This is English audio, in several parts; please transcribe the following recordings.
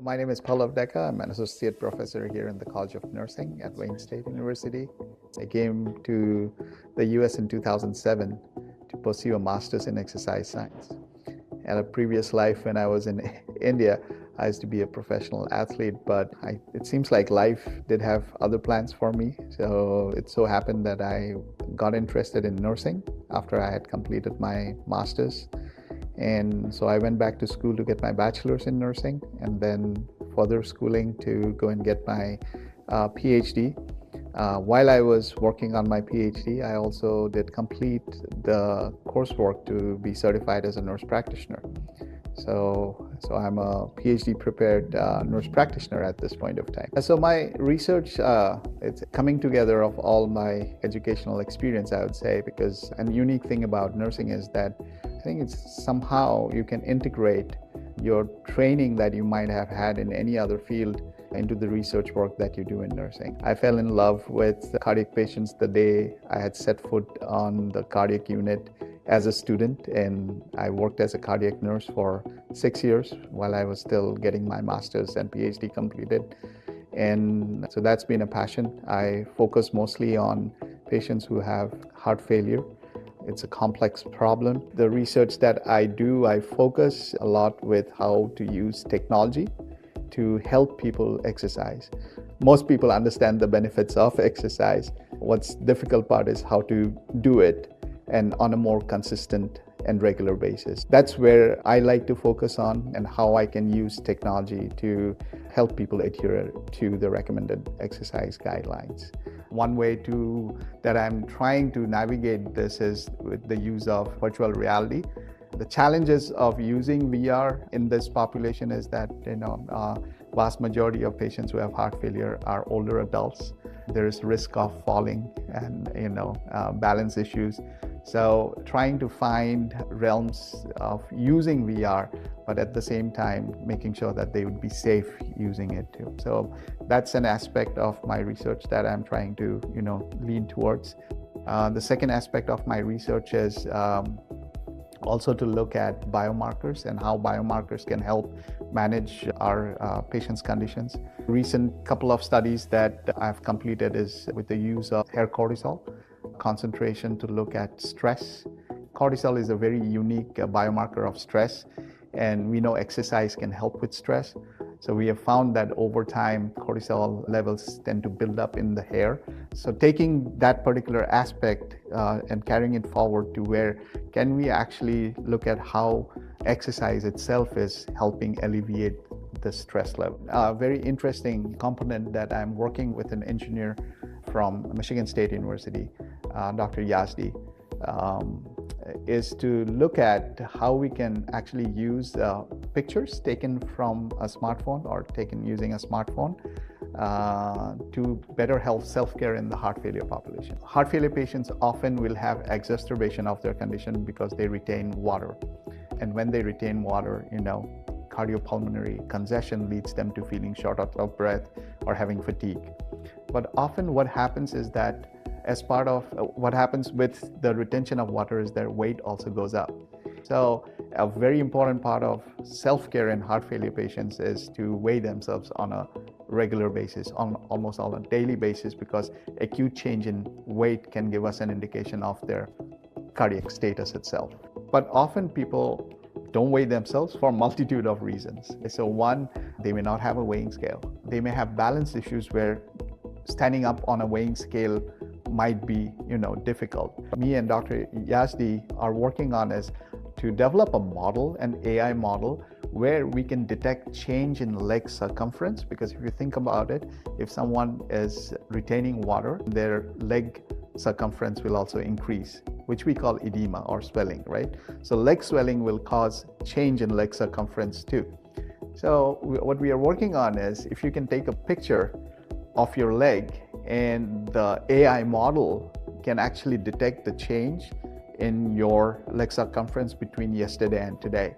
My name is Pallav Deka. I'm an associate professor here in the College of Nursing at Wayne State University. I came to the US in 2007 to pursue a master's in exercise science. At a previous life when I was in India, I used to be a professional athlete, but it seems like life did have other plans for me. So it so happened that I got interested in nursing after I had completed my master's. And so I went back to school to get my bachelor's in nursing and then further schooling to go and get my PhD. While I was working on my PhD, I also did complete the coursework to be certified as a nurse practitioner. So I'm a PhD prepared nurse practitioner at this point of time. So my research, it's coming together of all my educational experience, I would say, because a unique thing about nursing is that I think it's somehow you can integrate your training that you might have had in any other field into the research work that you do in nursing. I fell in love with cardiac patients the day I had set foot on the cardiac unit as a student, and I worked as a cardiac nurse for 6 years while I was still getting my master's and PhD completed. And so that's been a passion. I focus mostly on patients who have heart failure. It's a complex problem. The research that I do, I focus a lot with how to use technology to help people exercise. Most people understand the benefits of exercise. What's difficult part is how to do it and on a more consistent and regular basis. That's where I like to focus on and how I can use technology to help people adhere to the recommended exercise guidelines. One way that I'm trying to navigate this is with the use of virtual reality. The challenges of using VR in this population is that vast majority of patients who have heart failure are older adults. There is risk of falling and balance issues. So trying to find realms of using VR, but at the same time making sure that they would be safe using it too. So that's an aspect of my research that I'm trying to lean towards. The second aspect of my research is also to look at biomarkers and how biomarkers can help manage our patients' conditions. Recent couple of studies that I've completed is with the use of hair cortisol concentration to look at stress. Cortisol is a very unique biomarker of stress, and we know exercise can help with stress. So we have found that over time, cortisol levels tend to build up in the hair. So taking that particular aspect and carrying it forward to where can we actually look at how exercise itself is helping alleviate the stress level. A very interesting component that I'm working with an engineer from Michigan State University, Dr. Yazdi, is to look at how we can actually use pictures taken from a smartphone or taken using a smartphone to better help self-care in the heart failure population. Heart failure patients often will have exacerbation of their condition because they retain water. And when they retain water, cardiopulmonary congestion leads them to feeling short of breath or having fatigue. But often what happens is that as part of what happens with the retention of water is their weight also goes up. So a very important part of self-care in heart failure patients is to weigh themselves on a regular basis, almost on a daily basis, because acute change in weight can give us an indication of their cardiac status itself. But often people don't weigh themselves for a multitude of reasons. So one, they may not have a weighing scale. They may have balance issues where standing up on a weighing scale might be difficult. Me and Dr. Yazdi are working on is to develop a model, an AI model, where we can detect change in leg circumference, because if you think about it, if someone is retaining water, their leg circumference will also increase, which we call edema or swelling, right? So leg swelling will cause change in leg circumference too. So what we are working on is if you can take a picture of your leg and the AI model can actually detect the change in your leg circumference between yesterday and today.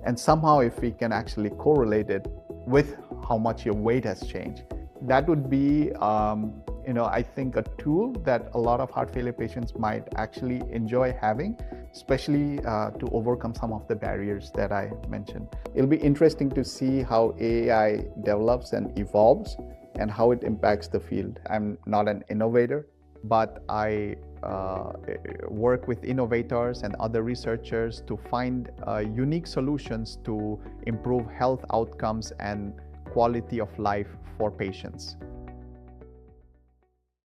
And somehow if we can actually correlate it with how much your weight has changed, that would be, I think a tool that a lot of heart failure patients might actually enjoy having, especially to overcome some of the barriers that I mentioned. It'll be interesting to see how AI develops and evolves and how it impacts the field. I'm not an innovator, but I work with innovators and other researchers to find unique solutions to improve health outcomes and quality of life for patients.